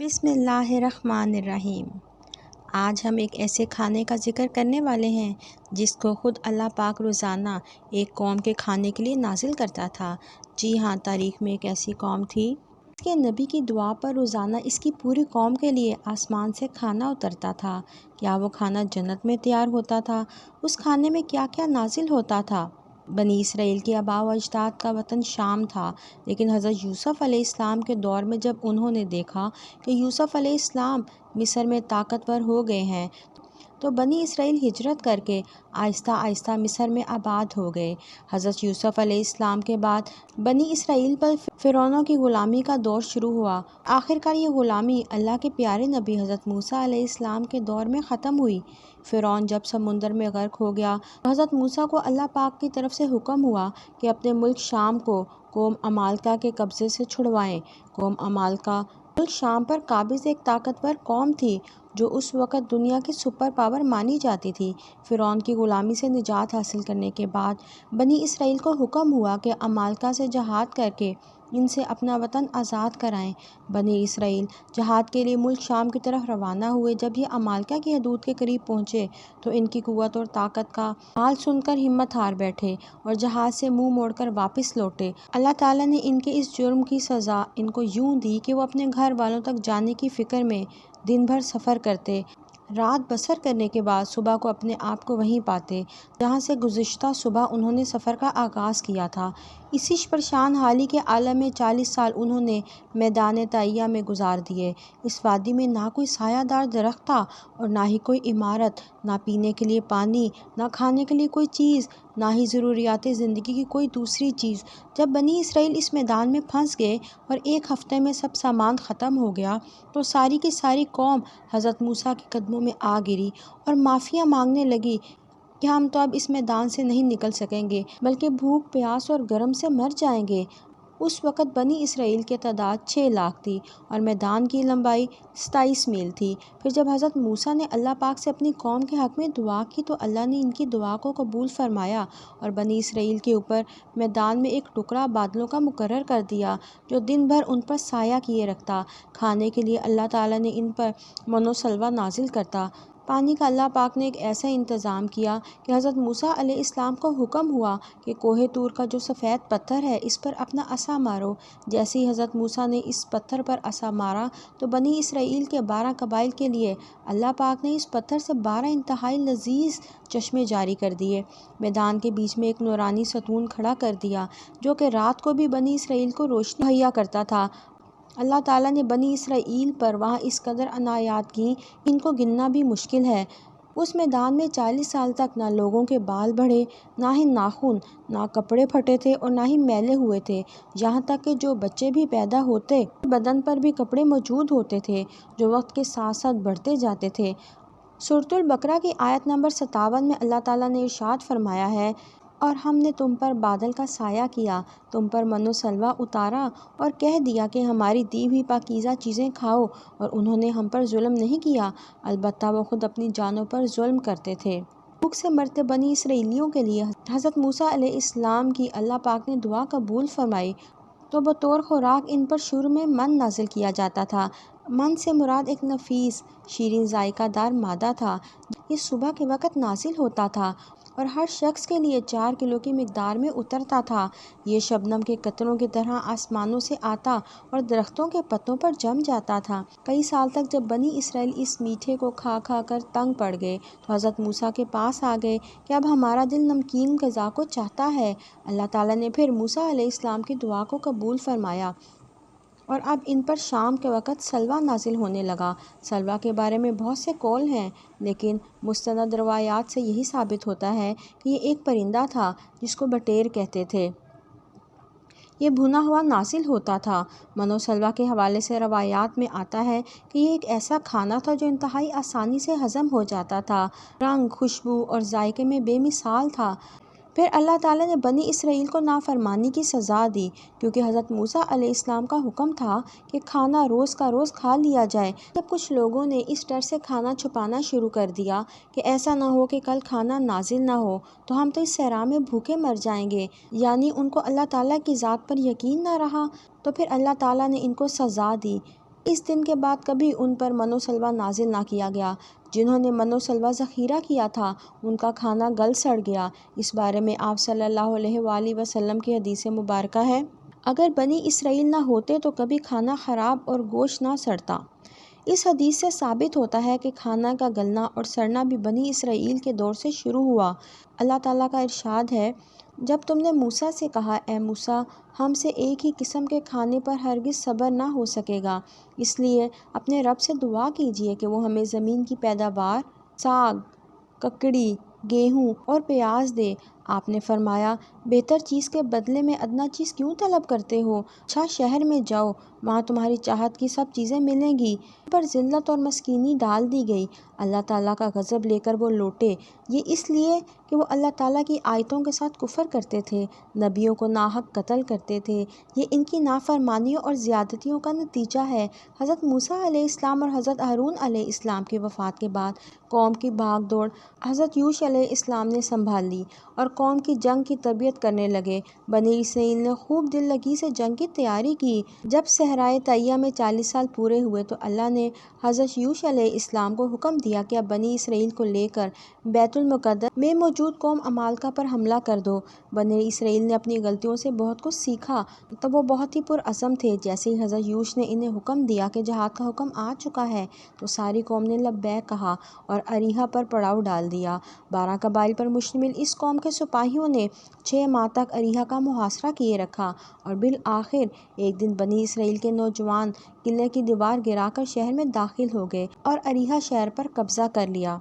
بسم اللہ الرحمن الرحیم۔ آج ہم ایک ایسے کھانے کا ذکر کرنے والے ہیں جس کو خود اللہ پاک روزانہ ایک قوم کے کھانے کے لیے نازل کرتا تھا۔ جی ہاں، تاریخ میں ایک ایسی قوم تھی اس کے نبی کی دعا پر روزانہ اس کی پوری قوم کے لیے آسمان سے کھانا اترتا تھا۔ کیا وہ کھانا جنت میں تیار ہوتا تھا؟ اس کھانے میں کیا کیا نازل ہوتا تھا؟ بنی اسرائیل کے آباء و اجداد کا وطن شام تھا، لیکن حضرت یوسف علیہ السلام کے دور میں جب انہوں نے دیکھا کہ یوسف علیہ السلام مصر میں طاقتور ہو گئے ہیں تو بنی اسرائیل ہجرت کر کے آہستہ آہستہ مصر میں آباد ہو گئے۔ حضرت یوسف علیہ السلام کے بعد بنی اسرائیل پر فرعونوں کی غلامی کا دور شروع ہوا۔ آخرکار یہ غلامی اللہ کے پیارے نبی حضرت موسیٰ علیہ السلام کے دور میں ختم ہوئی۔ فرعون جب سمندر میں غرق ہو گیا تو حضرت موسیٰ کو اللہ پاک کی طرف سے حکم ہوا کہ اپنے ملک شام کو قوم عمالقہ کے قبضے سے چھڑوائیں۔ قوم عمالقہ ملک شام پر قابض ایک طاقتور قوم تھی جو اس وقت دنیا کی سپر پاور مانی جاتی تھی۔ فرعون کی غلامی سے نجات حاصل کرنے کے بعد بنی اسرائیل کو حکم ہوا کہ عمالقہ سے جہاد کر کے ان سے اپنا وطن آزاد کرائیں۔ بنی اسرائیل جہاد کے لیے ملک شام کی طرف روانہ ہوئے۔ جب یہ عمالقہ کی حدود کے قریب پہنچے تو ان کی قوت اور طاقت کا حال سن کر ہمت ہار بیٹھے اور جہاد سے منہ موڑ کر واپس لوٹے۔ اللہ تعالیٰ نے ان کے اس جرم کی سزا ان کو یوں دی کہ وہ اپنے گھر والوں تک جانے کی فکر میں دن بھر سفر کرتے، رات بسر کرنے کے بعد صبح کو اپنے آپ کو وہیں پاتے جہاں سے گزشتہ صبح انہوں نے سفر کا آغاز کیا تھا۔ اسی پریشان حالی کے عالم میں 40 سال انہوں نے میدان طائیہ میں گزار دیے۔ اس وادی میں نہ کوئی سایہ دار درخت تھا اور نہ ہی کوئی عمارت، نہ پینے کے لیے پانی، نہ کھانے کے لیے کوئی چیز، نہ ہی ضروریات زندگی کی کوئی دوسری چیز۔ جب بنی اسرائیل اس میدان میں پھنس گئے اور ایک ہفتے میں سب سامان ختم ہو گیا تو ساری کی ساری قوم حضرت موسیٰ کے قدموں میں آ گری اور معافیاں مانگنے لگی کہ ہم تو اب اس میدان سے نہیں نکل سکیں گے بلکہ بھوک پیاس اور گرم سے مر جائیں گے۔ اس وقت بنی اسرائیل کی تعداد 6 لاکھ تھی اور میدان کی لمبائی 27 میل تھی۔ پھر جب حضرت موسیٰ نے اللہ پاک سے اپنی قوم کے حق میں دعا کی تو اللہ نے ان کی دعا کو قبول فرمایا اور بنی اسرائیل کے اوپر میدان میں ایک ٹکڑا بادلوں کا مقرر کر دیا جو دن بھر ان پر سایہ کیے رکھتا۔ کھانے کے لیے اللہ تعالیٰ نے ان پر من و سلوہ نازل کرتا۔ پانی کا اللہ پاک نے ایک ایسا انتظام کیا کہ حضرت موسیٰ علیہ السلام کو حکم ہوا کہ کوہ طور کا جو سفید پتھر ہے اس پر اپنا عصا مارو۔ جیسے ہی حضرت موسیٰ نے اس پتھر پر عصا مارا تو بنی اسرائیل کے 12 قبائل کے لیے اللہ پاک نے اس پتھر سے 12 انتہائی لذیذ چشمے جاری کر دیے۔ میدان کے بیچ میں ایک نورانی ستون کھڑا کر دیا جو کہ رات کو بھی بنی اسرائیل کو روشنی مہیا کرتا تھا۔ اللہ تعالیٰ نے بنی اسرائیل پر وہاں اس قدر عنایات کیں کہ ان کو گننا بھی مشکل ہے۔ اس میدان میں 40 سال تک نہ لوگوں کے بال بڑھے، نہ ہی ناخن، نہ کپڑے پھٹے تھے اور نہ ہی میلے ہوئے تھے، یہاں تک کہ جو بچے بھی پیدا ہوتے بدن پر بھی کپڑے موجود ہوتے تھے جو وقت کے ساتھ ساتھ بڑھتے جاتے تھے۔ سورۃ البقرہ کی آیت نمبر 57 میں اللہ تعالیٰ نے ارشاد فرمایا ہے، اور ہم نے تم پر بادل کا سایہ کیا، تم پر من و سلوہ اتارا اور کہہ دیا کہ ہماری دی ہوئی پاکیزہ چیزیں کھاؤ، اور انہوں نے ہم پر ظلم نہیں کیا، البتہ وہ خود اپنی جانوں پر ظلم کرتے تھے۔ بھوک سے مرتے بنی اسرائیلیوں کے لیے حضرت موسیٰ علیہ السلام کی اللہ پاک نے دعا قبول فرمائی تو بطور خوراک ان پر شروع میں من نازل کیا جاتا تھا۔ من سے مراد ایک نفیس شیرین ذائقہ دار مادہ تھا۔ یہ صبح کے وقت نازل ہوتا تھا اور ہر شخص کے لیے 4 کلو کی مقدار میں اترتا تھا۔ یہ شبنم کے قطروں کی طرح آسمانوں سے آتا اور درختوں کے پتوں پر جم جاتا تھا۔ کئی سال تک جب بنی اسرائیل اس میٹھے کو کھا کھا کر تنگ پڑ گئے تو حضرت موسیٰ کے پاس آ گئے کہ اب ہمارا دل نمکین غذا کو چاہتا ہے۔ اللہ تعالیٰ نے پھر موسیٰ علیہ السلام کی دعا کو قبول فرمایا اور اب ان پر شام کے وقت سلوہ نازل ہونے لگا۔ سلوہ کے بارے میں بہت سے قول ہیں، لیکن مستند روایات سے یہی ثابت ہوتا ہے کہ یہ ایک پرندہ تھا جس کو بٹیر کہتے تھے۔ یہ بھنا ہوا نازل ہوتا تھا۔ من و سلوہ کے حوالے سے روایات میں آتا ہے کہ یہ ایک ایسا کھانا تھا جو انتہائی آسانی سے ہضم ہو جاتا تھا، رنگ، خوشبو اور ذائقے میں بے مثال تھا۔ پھر اللہ تعالیٰ نے بنی اسرائیل کو نافرمانی کی سزا دی کیونکہ حضرت موسیٰ علیہ السلام کا حکم تھا کہ کھانا روز کا روز کھا لیا جائے۔ جب کچھ لوگوں نے اس ڈر سے کھانا چھپانا شروع کر دیا کہ ایسا نہ ہو کہ کل کھانا نازل نہ ہو تو ہم تو اس صحرا میں بھوکے مر جائیں گے، یعنی ان کو اللہ تعالیٰ کی ذات پر یقین نہ رہا، تو پھر اللہ تعالیٰ نے ان کو سزا دی اس دن کے بعد کبھی ان پر من و سلوہ نازل نہ کیا گیا۔ جنہوں نے من و سلوہ ذخیرہ کیا تھا ان کا کھانا گل سڑ گیا۔ اس بارے میں آپ صلی اللہ علیہ وآلہ وسلم کی حدیث مبارکہ ہے، اگر بنی اسرائیل نہ ہوتے تو کبھی کھانا خراب اور گوشت نہ سڑتا۔ اس حدیث سے ثابت ہوتا ہے کہ کھانا کا گلنا اور سڑنا بھی بنی اسرائیل کے دور سے شروع ہوا۔ اللہ تعالیٰ کا ارشاد ہے، جب تم نے موسیٰ سے کہا، اے موسیٰ، ہم سے ایک ہی قسم کے کھانے پر ہرگز صبر نہ ہو سکے گا، اس لیے اپنے رب سے دعا کیجیے کہ وہ ہمیں زمین کی پیداوار، ساگ، ککڑی، گیہوں اور پیاز دے۔ آپ نے فرمایا، بہتر چیز کے بدلے میں ادنیٰ چیز کیوں طلب کرتے ہو؟ اچھا شہر میں جاؤ، وہاں تمہاری چاہت کی سب چیزیں ملیں گی۔ ان پر ذلت اور مسکینی ڈال دی گئی۔ اللہ تعالیٰ کا غضب لے کر وہ لوٹے، یہ اس لیے کہ وہ اللہ تعالیٰ کی آیتوں کے ساتھ کفر کرتے تھے، نبیوں کو ناحق قتل کرتے تھے۔ یہ ان کی نافرمانیوں اور زیادتیوں کا نتیجہ ہے۔ حضرت موسیٰ علیہ السلام اور حضرت ہارون علیہ السلام کی وفات کے بعد قوم کی بھاگ دوڑ حضرت یوشع علیہ السلام نے سنبھال لی اور قوم کی جنگ کی تربیت کرنے لگے۔ بنی اسرائیل نے خوب دل لگی سے جنگ کی تیاری کی۔ جب صحرائے طیہ میں 40 سال پورے ہوئے تو اللہ نے حضرت یوشع علیہ السلام کو حکم دیا کہ اب بنی اسرائیل کو لے کر بیت المقدس میں موجود قوم عمالقہ پر حملہ کر دو۔ بنی اسرائیل نے اپنی غلطیوں سے بہت کچھ سیکھا تو وہ بہت ہی پرعزم تھے۔ جیسے ہی حضرت یوشع نے انہیں حکم دیا کہ جہاد کا حکم آ چکا ہے تو ساری قوم نے لبیک کہا اور اریحہ پر پڑاؤ ڈال دیا۔ 12 قبائل پر مشتمل اس قوم کے سپاہیوں نے 6 ماہ تک اریحہ کا محاصرہ کیے رکھا اور بالآخر ایک دن بنی اسرائیل کے نوجوان قلعے کی دیوار گرا کر شہر میں داخل ہو گئے اور اریحہ شہر پر قبضہ کر لیا۔